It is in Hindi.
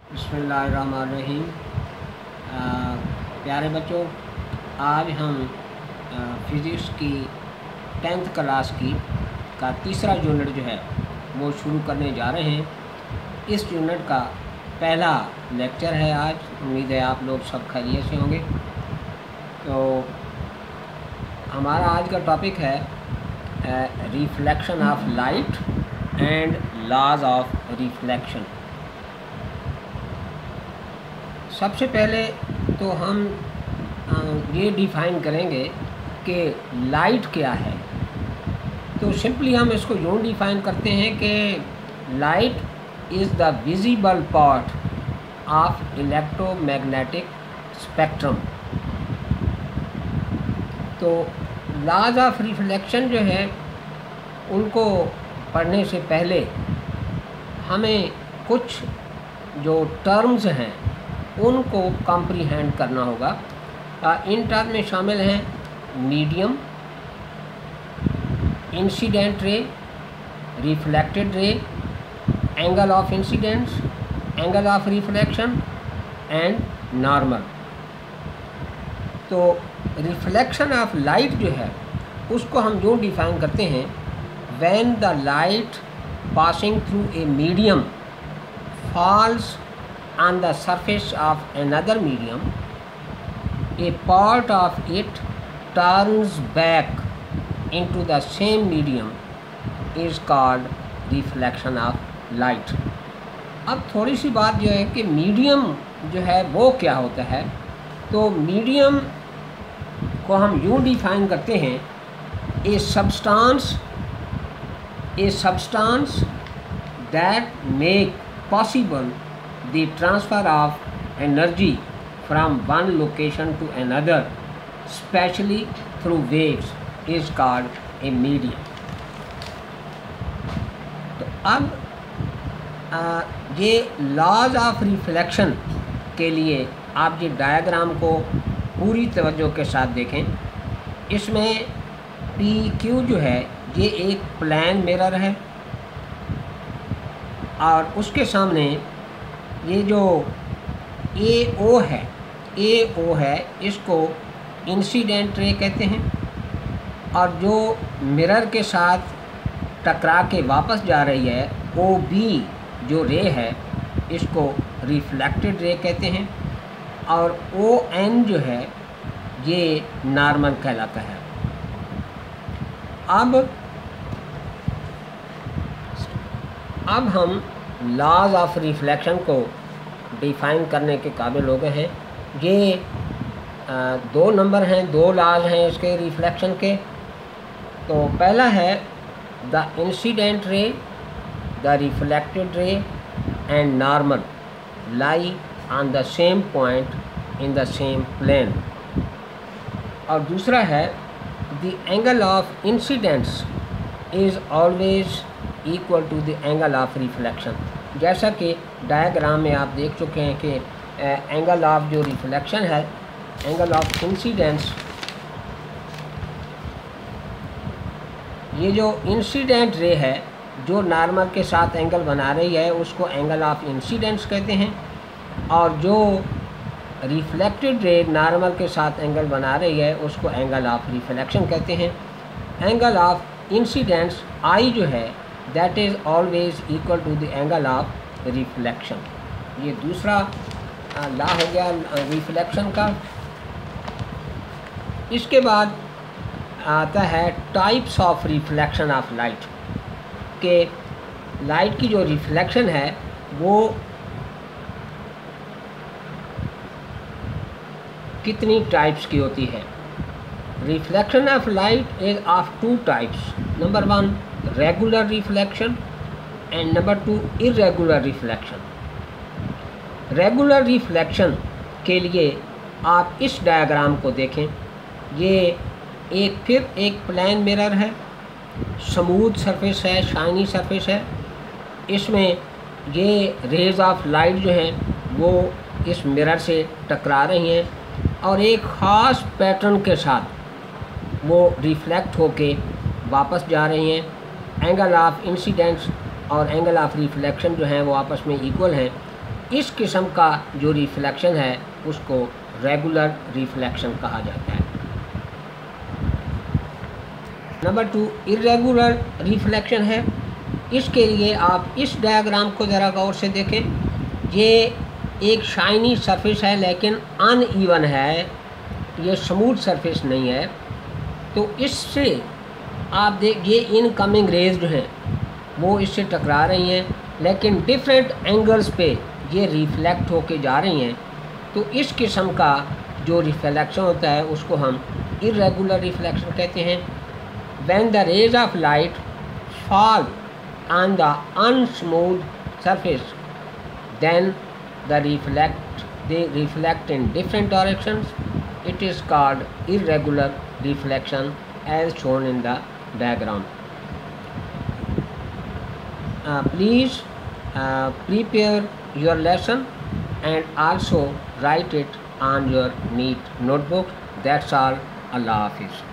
बिस्मिल्लाहिर्रहमानिर्रहीम। प्यारे बच्चों, आज हम फ़िज़िक्स की 10th क्लास का तीसरा यूनिट जो है वो शुरू करने जा रहे हैं। इस यूनिट का पहला लेक्चर है आज। उम्मीद है आप लोग सब खैरियत से होंगे। तो हमारा आज का टॉपिक है reflection of light and laws of reflection. सबसे पहले तो हम ये डिफ़ाइन करेंगे कि लाइट क्या है। तो सिंपली हम इसको यूँ डिफ़ाइन करते हैं कि light is the visible part of electromagnetic spectrum. तो लॉज ऑफ रिफ्लेक्शन जो है उनको पढ़ने से पहले हमें कुछ जो टर्म्स हैं उनको कॉम्प्रीहेंड करना होगा। इन टर्म में शामिल हैं medium, incident ray, reflected ray, angle of incidence, angle of reflection and normal. तो रिफ्लेक्शन ऑफ लाइट जो है उसको हम जो डिफ़ाइन करते हैं, when the light passing through a medium falls on the surface of another medium, a part of it turns back into the same medium is called reflection of light। अब थोड़ी सी बात जो है कि मीडियम जो है वो क्या होता है। तो मीडियम को हम यूँ डिफ़ाइन करते हैं, a substance that make possible the transfer of energy from one location to another, especially through waves, is called a medium। तो अब ये लॉज ऑफ रिफ्लेक्शन के लिए आप ये डायग्राम को पूरी तवज्जो के साथ देखें। इसमें पी क्यू जो है ये एक प्लेन मिरर है और उसके सामने ये जो ए ओ है इसको इंसिडेंट रे कहते हैं, और जो मिरर के साथ टकरा के वापस जा रही है ओ बी जो रे है इसको रिफ्लेक्टेड रे कहते हैं, और ओ एन जो है ये नॉर्मल कहलाता है। अब हम लॉज ऑफ रिफ्लेक्शन को डिफ़ाइन करने के काबिल हो गए हैं। ये दो नंबर हैं, दो लॉज हैं इसके रिफ्लेक्शन के। तो पहला है the incident ray, the reflected ray and normal lie on the same point in the same plane. और दूसरा है the angle of incidence is always equal to the angle of reflection. जैसा कि डायग्राम में आप देख चुके हैं कि एंगल ऑफ जो रिफ्लेक्शन है, एंगल ऑफ इंसिडेंस, ये जो इंसिडेंट रे है जो नॉर्मल के साथ एंगल बना रही है उसको एंगल ऑफ इंसिडेंस कहते हैं, और जो रिफ्लेक्टेड रे नॉर्मल के साथ एंगल बना रही है उसको एंगल ऑफ रिफ्लेक्शन कहते हैं। एंगल ऑफ इंसिडेंस आई जो है that is always equal to the angle of reflection. ये दूसरा लॉ हो गया रिफ्लेक्शन का। इसके बाद आता है types of reflection of light. के लाइट की जो रिफ्लेक्शन है वो कितनी टाइप्स की होती है। Reflection of light is of two types. Number 1 regular reflection and number 2 irregular reflection. Regular reflection के लिए आप इस डायग्राम को देखें। ये एक प्लेन मिरर है, स्मूथ सरफेस है, शाइनी सरफेस है। इसमें ये रेज ऑफ लाइट जो हैं वो इस मिरर से टकरा रही हैं और एक ख़ास पैटर्न के साथ वो रिफ्लेक्ट होके वापस जा रही हैं। एंगल ऑफ इंसिडेंस और एंगल ऑफ रिफ्लेक्शन जो हैं वो आपस में इक्वल हैं। इस किस्म का जो रिफ्लेक्शन है उसको रेगुलर रिफ्लेक्शन कहा जाता है। नंबर 2 इरेगुलर रिफ्लेक्शन है। इसके लिए आप इस डायग्राम को ज़रा गौर से देखें। ये एक शाइनी सरफेस है लेकिन अनइवन है, ये स्मूथ सरफेस नहीं है। तो इससे आप देखिए इनकमिंग रेज जो हैं वो इससे टकरा रही हैं, लेकिन डिफरेंट एंगल्स पे ये रिफ्लेक्ट होके जा रही हैं। तो इस किस्म का जो रिफ्लेक्शन होता है उसको हम इरेगुलर रिफ्लेक्शन कहते हैं। When the rays of light fall on the unsmooth surface then they reflect in different directions. It is called irregular reflection as shown in the diagram. Please prepare your lesson and also write it on your neat notebook. That's all. Allah Hafiz.